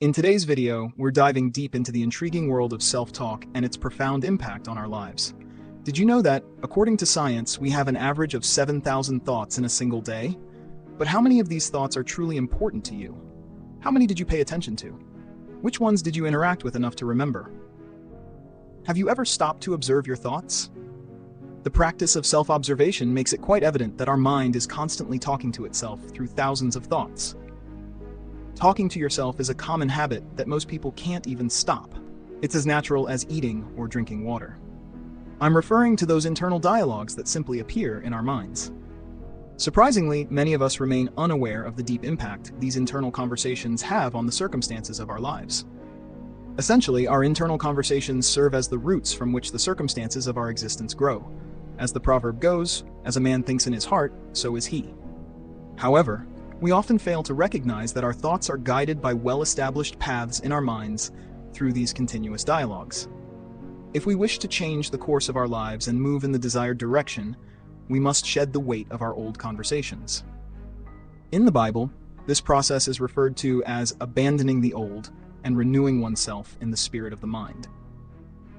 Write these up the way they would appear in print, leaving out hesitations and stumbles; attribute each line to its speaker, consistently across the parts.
Speaker 1: In today's video, we're diving deep into the intriguing world of self-talk and its profound impact on our lives. Did you know that, according to science, we have an average of 7,000 thoughts in a single day? But how many of these thoughts are truly important to you? How many did you pay attention to? Which ones did you interact with enough to remember? Have you ever stopped to observe your thoughts? The practice of self-observation makes it quite evident that our mind is constantly talking to itself through thousands of thoughts. Talking to yourself is a common habit that most people can't even stop. It's as natural as eating or drinking water. I'm referring to those internal dialogues that simply appear in our minds. Surprisingly, many of us remain unaware of the deep impact these internal conversations have on the circumstances of our lives. Essentially, our internal conversations serve as the roots from which the circumstances of our existence grow. As the proverb goes, as a man thinks in his heart, so is he. However, we often fail to recognize that our thoughts are guided by well-established paths in our minds through these continuous dialogues. If we wish to change the course of our lives and move in the desired direction, we must shed the weight of our old conversations. In the Bible, this process is referred to as abandoning the old and renewing oneself in the spirit of the mind.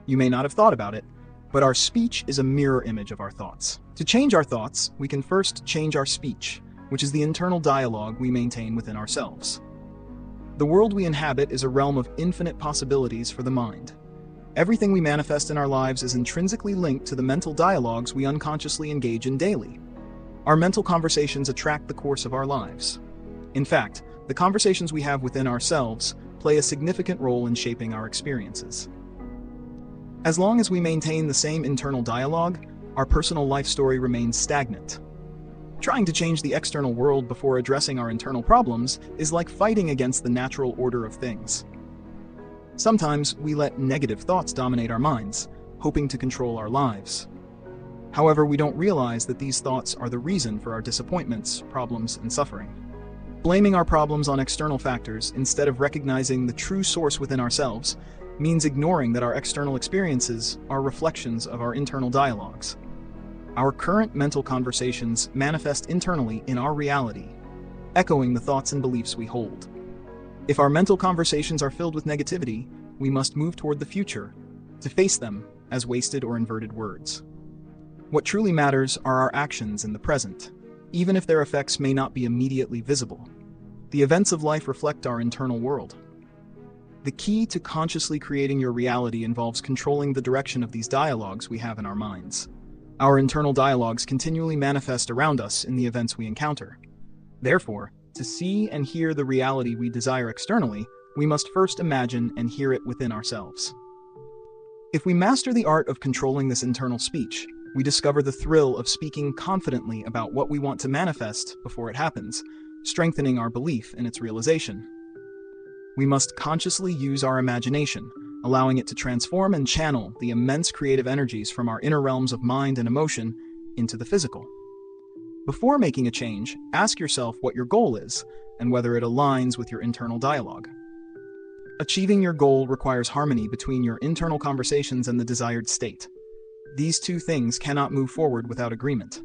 Speaker 1: You may not have thought about it, but our speech is a mirror image of our thoughts. To change our thoughts, we can first change our speech, which is the internal dialogue we maintain within ourselves. The world we inhabit is a realm of infinite possibilities for the mind. Everything we manifest in our lives is intrinsically linked to the mental dialogues we unconsciously engage in daily. Our mental conversations attract the course of our lives. In fact, the conversations we have within ourselves play a significant role in shaping our experiences. As long as we maintain the same internal dialogue, our personal life story remains stagnant. Trying to change the external world before addressing our internal problems is like fighting against the natural order of things. Sometimes we let negative thoughts dominate our minds, hoping to control our lives. However, we don't realize that these thoughts are the reason for our disappointments, problems, and suffering. Blaming our problems on external factors instead of recognizing the true source within ourselves means ignoring that our external experiences are reflections of our internal dialogues. Our current mental conversations manifest internally in our reality, echoing the thoughts and beliefs we hold. If our mental conversations are filled with negativity, we must move toward the future to face them as wasted or inverted words. What truly matters are our actions in the present, even if their effects may not be immediately visible. The events of life reflect our internal world. The key to consciously creating your reality involves controlling the direction of these dialogues we have in our minds. Our internal dialogues continually manifest around us in the events we encounter. Therefore, to see and hear the reality we desire externally, we must first imagine and hear it within ourselves. If we master the art of controlling this internal speech, we discover the thrill of speaking confidently about what we want to manifest before it happens, strengthening our belief in its realization. We must consciously use our imagination, allowing it to transform and channel the immense creative energies from our inner realms of mind and emotion into the physical. Before making a change, ask yourself what your goal is and whether it aligns with your internal dialogue. Achieving your goal requires harmony between your internal conversations and the desired state. These two things cannot move forward without agreement.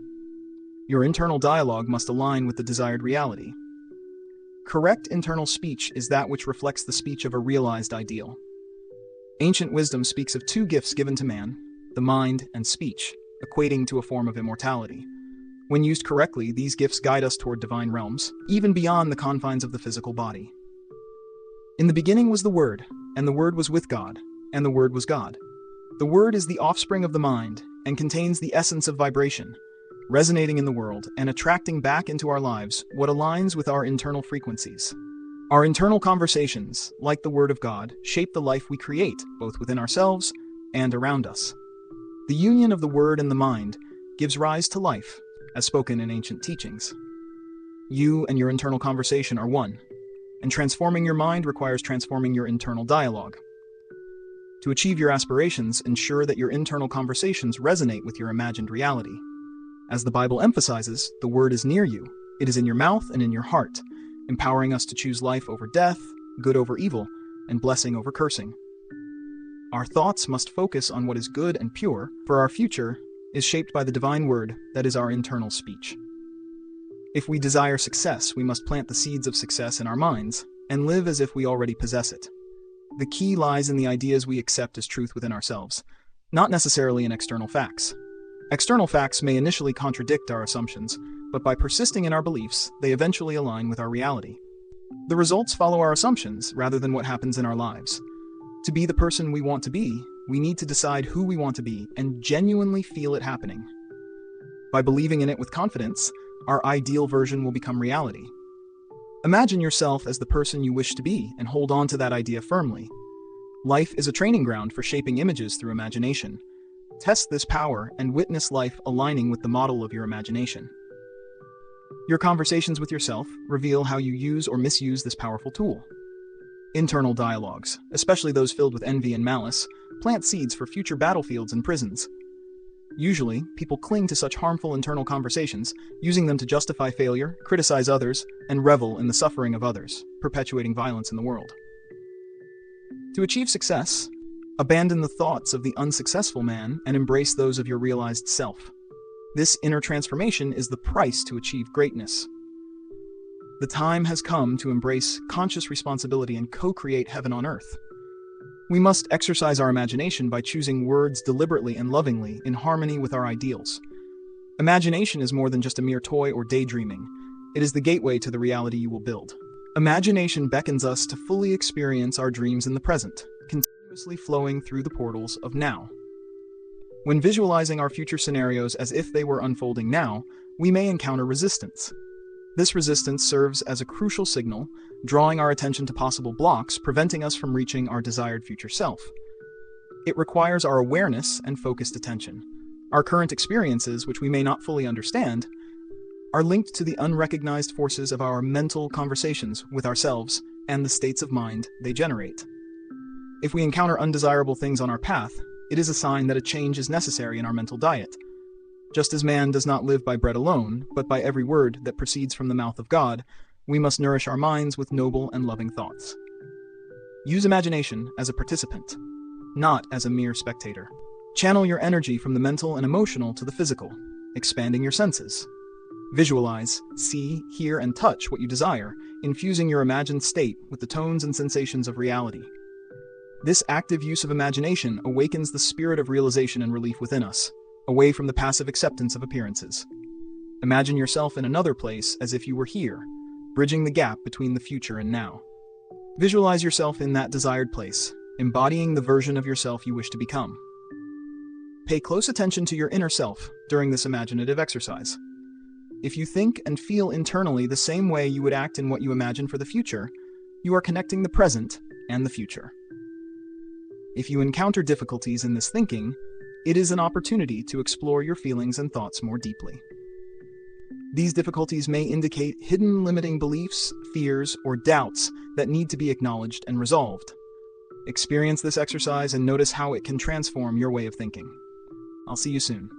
Speaker 1: Your internal dialogue must align with the desired reality. Correct internal speech is that which reflects the speech of a realized ideal. Ancient wisdom speaks of two gifts given to man, the mind and speech, equating to a form of immortality. When used correctly, these gifts guide us toward divine realms, even beyond the confines of the physical body. In the beginning was the Word, and the Word was with God, and the Word was God. The Word is the offspring of the mind and contains the essence of vibration, resonating in the world and attracting back into our lives what aligns with our internal frequencies. Our internal conversations, like the Word of God, shape the life we create, both within ourselves and around us. The union of the Word and the mind gives rise to life, as spoken in ancient teachings. You and your internal conversation are one, and transforming your mind requires transforming your internal dialogue. To achieve your aspirations, ensure that your internal conversations resonate with your imagined reality. As the Bible emphasizes, the Word is near you. It is in your mouth and in your heart, empowering us to choose life over death, good over evil, and blessing over cursing. Our thoughts must focus on what is good and pure, for our future is shaped by the divine word that is our internal speech. If we desire success, we must plant the seeds of success in our minds. and live as if we already possess it. The key lies in the ideas we accept as truth within ourselves, not necessarily in external facts. External facts may initially contradict our assumptions, but by persisting in our beliefs, they eventually align with our reality. The results follow our assumptions rather than what happens in our lives. To be the person we want to be, we need to decide who we want to be and genuinely feel it happening. By believing in it with confidence, our ideal version will become reality. Imagine yourself as the person you wish to be and hold on to that idea firmly. Life is a training ground for shaping images through imagination. Test this power and witness life aligning with the model of your imagination. Your conversations with yourself reveal how you use or misuse this powerful tool. Internal dialogues, especially those filled with envy and malice, plant seeds for future battlefields and prisons. Usually, people cling to such harmful internal conversations, using them to justify failure, criticize others, and revel in the suffering of others, perpetuating violence in the world. To achieve success, abandon the thoughts of the unsuccessful man and embrace those of your realized self. This inner transformation is the price to achieve greatness. The time has come to embrace conscious responsibility and co-create heaven on earth. We must exercise our imagination by choosing words deliberately and lovingly in harmony with our ideals. Imagination is more than just a mere toy or daydreaming. It is the gateway to the reality you will build. Imagination beckons us to fully experience our dreams in the present, continuously flowing through the portals of now. When visualizing our future scenarios as if they were unfolding now, we may encounter resistance. This resistance serves as a crucial signal, drawing our attention to possible blocks, preventing us from reaching our desired future self. It requires our awareness and focused attention. Our current experiences, which we may not fully understand, are linked to the unrecognized forces of our mental conversations with ourselves and the states of mind they generate. If we encounter undesirable things on our path, it is a sign that a change is necessary in our mental diet. Just as man does not live by bread alone, but by every word that proceeds from the mouth of God, we must nourish our minds with noble and loving thoughts. Use imagination as a participant, not as a mere spectator. Channel your energy from the mental and emotional to the physical, expanding your senses. Visualize, see, hear, and touch what you desire, infusing your imagined state with the tones and sensations of reality. This active use of imagination awakens the spirit of realization and relief within us, away from the passive acceptance of appearances. Imagine yourself in another place as if you were here, bridging the gap between the future and now. Visualize yourself in that desired place, embodying the version of yourself you wish to become. Pay close attention to your inner self during this imaginative exercise. If you think and feel internally the same way you would act in what you imagine for the future, you are connecting the present and the future. If you encounter difficulties in this thinking, it is an opportunity to explore your feelings and thoughts more deeply. These difficulties may indicate hidden limiting beliefs, fears, or doubts that need to be acknowledged and resolved. Experience this exercise and notice how it can transform your way of thinking. I'll see you soon.